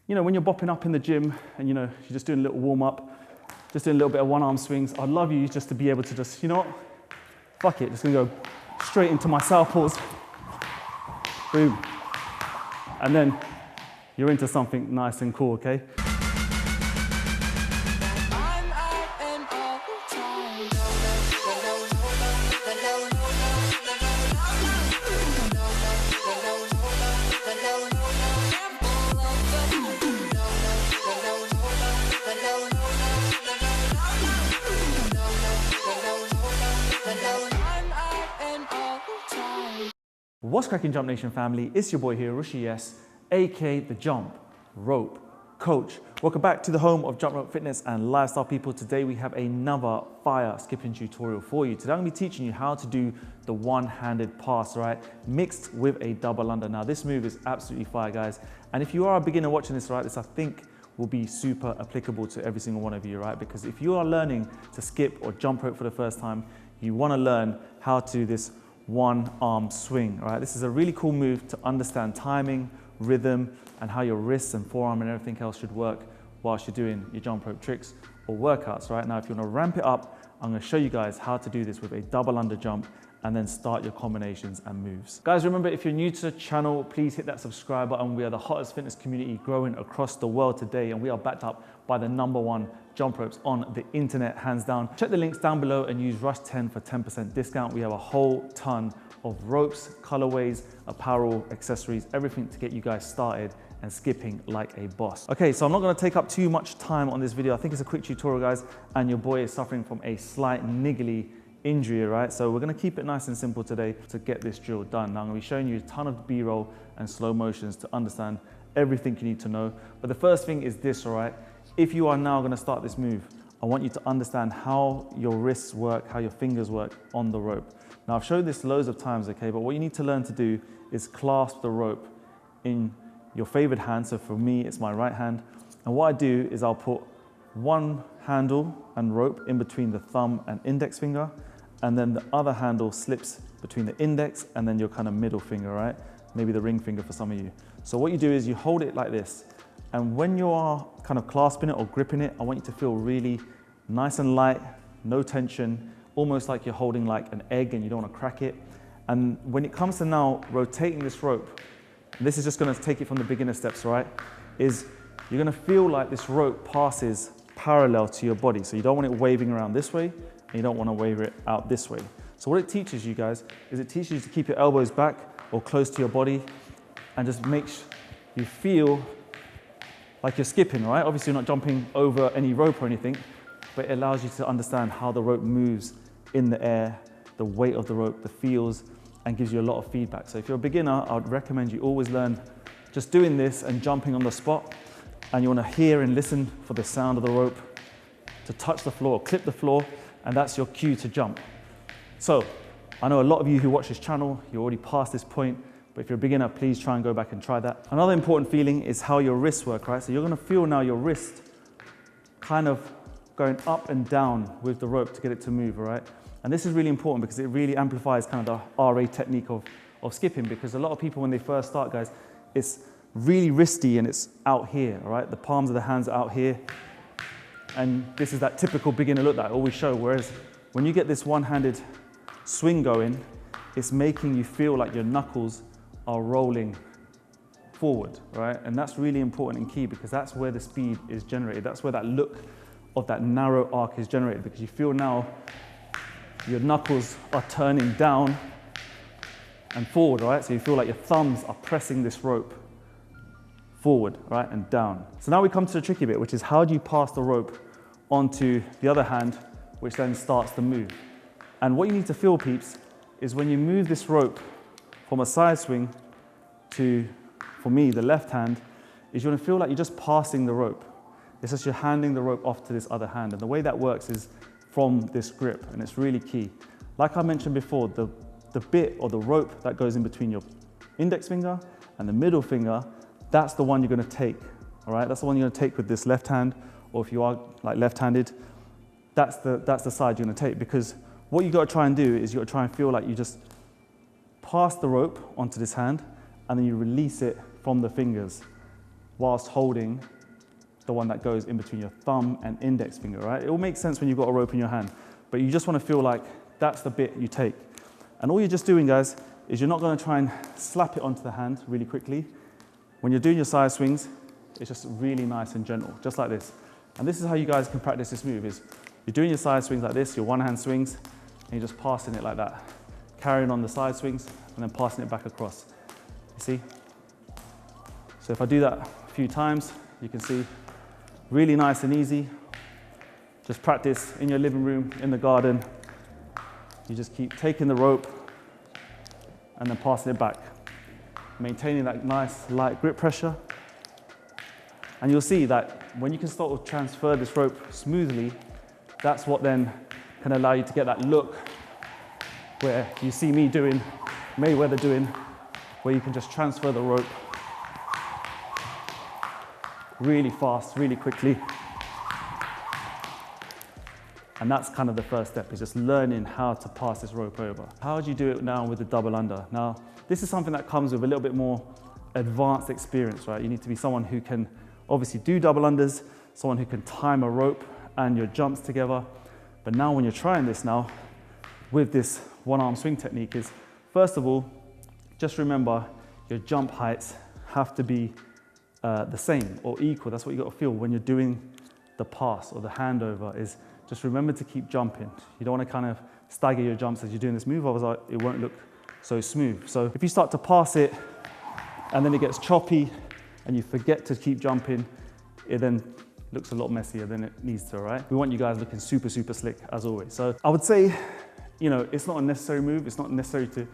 you know, when you're bopping up in the gym and, you know, you're just doing a little warm up, just doing a little bit of one arm swings, I'd love you just to be able to just, you know what, fuck it, just gonna go straight into my southpaws. Boom. And then you're into something nice and cool, okay? What's cracking, Jump Nation family? It's your boy here, Rushi S, aka the Jump Rope Coach. Welcome back to the home of jump rope fitness and lifestyle people. Today we have another fire skipping tutorial for you. Today I'm gonna be teaching you how to do the one-handed pass, right? Mixed with a double under. Now this move is absolutely fire, guys. And if you are a beginner watching this, right, this I think will be super applicable to every single one of you, right? Because if you are learning to skip or jump rope for the first time, you wanna learn how to do this one arm swing, right? This is a really cool move to understand timing, rhythm, and how your wrists and forearm and everything else should work whilst you're doing your jump rope tricks or workouts, right? Now, if you want to ramp it up, I'm going to show you guys how to do this with a double under jump and then start your combinations and moves. Guys, remember, if you're new to the channel, please hit that subscribe button. We are the hottest fitness community growing across the world today, and we are backed up by the #1 jump ropes on the internet, hands down. Check the links down below and use Rush10 for 10% discount. We have a whole ton of ropes, colorways, apparel, accessories, everything to get you guys started and skipping like a boss. Okay, so I'm not gonna take up too much time on this video. I think it's a quick tutorial, guys, and your boy is suffering from a slight niggly injury, right? So we're gonna keep it nice and simple today to get this drill done. Now I'm gonna be showing you a ton of B-roll and slow motions to understand everything you need to know. But the first thing is this, all right? If you are now gonna start this move, I want you to understand how your wrists work, how your fingers work on the rope. Now I've showed this loads of times, okay? But what you need to learn to do is clasp the rope in your favorite hand. So for me, it's my right hand. And what I do is I'll put one handle and rope in between the thumb and index finger, and then the other handle slips between the index and then your kind of middle finger, right? Maybe the ring finger for some of you. So what you do is you hold it like this. And when you are kind of clasping it or gripping it, I want you to feel really nice and light, no tension, almost like you're holding like an egg and you don't want to crack it. And when it comes to now rotating this rope, this is just going to take it from the beginner steps, right? Is you're going to feel like this rope passes parallel to your body. So you don't want it waving around this way, and you don't want to wave it out this way. So what it teaches you guys is it teaches you to keep your elbows back or close to your body and just makes you feel like you're skipping, right? Obviously you're not jumping over any rope or anything, but it allows you to understand how the rope moves in the air, the weight of the rope, the feels, and gives you a lot of feedback. So if you're a beginner, I would recommend you always learn just doing this and jumping on the spot, and you want to hear and listen for the sound of the rope to touch the floor, clip the floor, and that's your cue to jump. So I know a lot of you who watch this channel, you're already past this point, but if you're a beginner, please try and go back and try that. Another important feeling is how your wrists work, right? So you're going to feel now your wrist kind of going up and down with the rope to get it to move, all right? And this is really important because it really amplifies kind of the RA technique of skipping, because a lot of people when they first start, guys, it's really wristy and it's out here, all right? The palms of the hands are out here. And this is that typical beginner look that I always show, whereas when you get this one-handed swing going, it's making you feel like your knuckles are rolling forward, right? And that's really important and key because that's where the speed is generated. That's where that look of that narrow arc is generated, because you feel now your knuckles are turning down and forward, right? So you feel like your thumbs are pressing this rope forward, right, and down. So now we come to the tricky bit, which is how do you pass the rope onto the other hand, which then starts the move. And what you need to feel, peeps, is when you move this rope from a side swing to, for me, the left hand, is you're gonna feel like you're just passing the rope. It's just you're handing the rope off to this other hand. And the way that works is from this grip, and it's really key. Like I mentioned before, the bit or the rope that goes in between your index finger and the middle finger, that's the one you're gonna take, all right? That's the one you're gonna take with this left hand, or if you are like left-handed, that's the side you're gonna take, because what you gotta try and do is you gotta try and feel like you just pass the rope onto this hand and then you release it from the fingers whilst holding the one that goes in between your thumb and index finger, right? It all makes sense when you've got a rope in your hand, but you just want to feel like that's the bit you take. And all you're just doing, guys, is you're not going to try and slap it onto the hand really quickly. When you're doing your side swings, it's just really nice and gentle, just like this. And this is how you guys can practice this move, is you're doing your side swings like this, your one hand swings, and you're just passing it like that. Carrying on the side swings, and then passing it back across. You see? So if I do that a few times, you can see, really nice and easy. Just practice in your living room, in the garden. You just keep taking the rope and then passing it back. Maintaining that nice light grip pressure. And you'll see that when you can sort of transfer this rope smoothly, that's what then can allow you to get that look where you see me doing, Mayweather doing, where you can just transfer the rope really fast, really quickly. And that's kind of the first step, is just learning how to pass this rope over. How do you do it now with the double under? Now, this is something that comes with a little bit more advanced experience, right? You need to be someone who can obviously do double unders, someone who can time a rope and your jumps together. But now when you're trying this now, with this one arm swing technique, is first of all, just remember your jump heights have to be the same or equal. That's what you got to feel when you're doing the pass or the handover, is just remember to keep jumping. You don't want to kind of stagger your jumps as you're doing this move, otherwise it won't look so smooth. So if you start to pass it and then it gets choppy and you forget to keep jumping, it then looks a lot messier than it needs to, right? We want you guys looking super, super slick as always. So I would say, you know, it's not a necessary move. It's not necessary to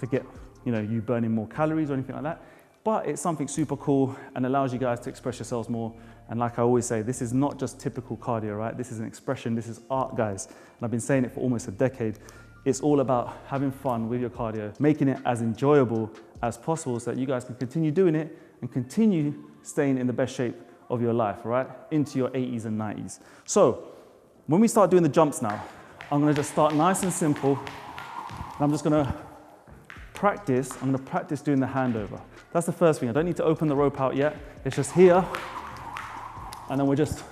get, you know, you burning more calories or anything like that, but it's something super cool and allows you guys to express yourselves more. And like I always say, this is not just typical cardio, right? This is an expression, this is art, guys. And I've been saying it for almost a decade. It's all about having fun with your cardio, making it as enjoyable as possible so that you guys can continue doing it and continue staying in the best shape of your life, right? Into your 80s and 90s. So when we start doing the jumps now, I'm gonna just start nice and simple. And I'm just gonna practice doing the handover. That's the first thing. I don't need to open the rope out yet. It's just here. And then we're just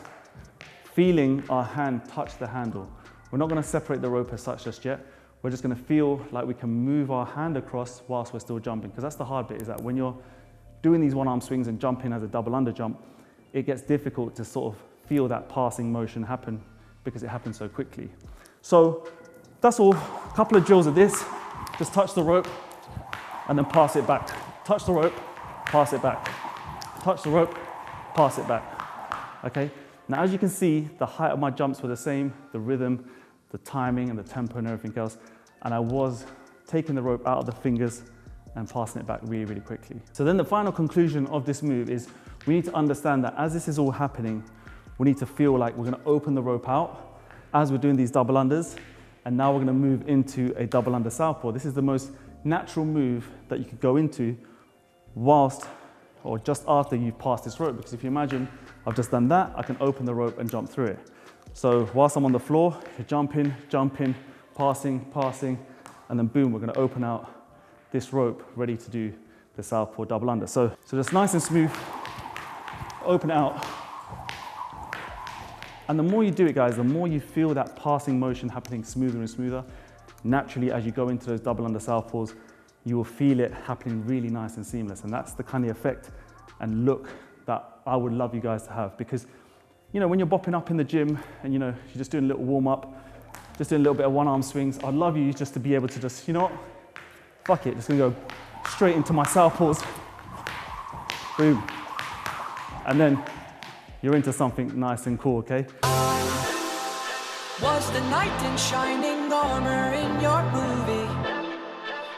feeling our hand touch the handle. We're not gonna separate the rope as such just yet. We're just gonna feel like we can move our hand across whilst we're still jumping. Because that's the hard bit, is that when you're doing these one arm swings and jumping as a double under jump, it gets difficult to sort of feel that passing motion happen because it happens so quickly. So that's all. A couple of drills of this. Just touch the rope and then pass it back. Touch the rope, pass it back. Touch the rope, pass it back. Okay? Now, as you can see, the height of my jumps were the same, the rhythm, the timing and the tempo and everything else. And I was taking the rope out of the fingers and passing it back really, really quickly. So then the final conclusion of this move is we need to understand that as this is all happening, we need to feel like we're gonna open the rope out as we're doing these double unders. And now we're gonna move into a double under southpaw. This is the most natural move that you could go into whilst or just after you've passed this rope. Because if you imagine, I've just done that, I can open the rope and jump through it. So whilst I'm on the floor, you're jumping, jumping, passing, passing, and then boom, we're gonna open out this rope ready to do the southpaw double under. So just nice and smooth, open it out. And the more you do it, guys, the more you feel that passing motion happening smoother and smoother. Naturally, as you go into those double under southpaws, you will feel it happening really nice and seamless. And that's the kind of effect and look that I would love you guys to have. Because, you know, when you're bopping up in the gym and, you know, you're just doing a little warm up, just doing a little bit of one arm swings, I'd love you just to be able to just, you know what, fuck it, just gonna go straight into my southpaws. Boom. And then you're into something nice and cool, okay? Was the knight in shining armor in your movie?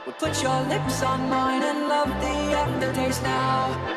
Would put your lips on mine and love the aftertaste now.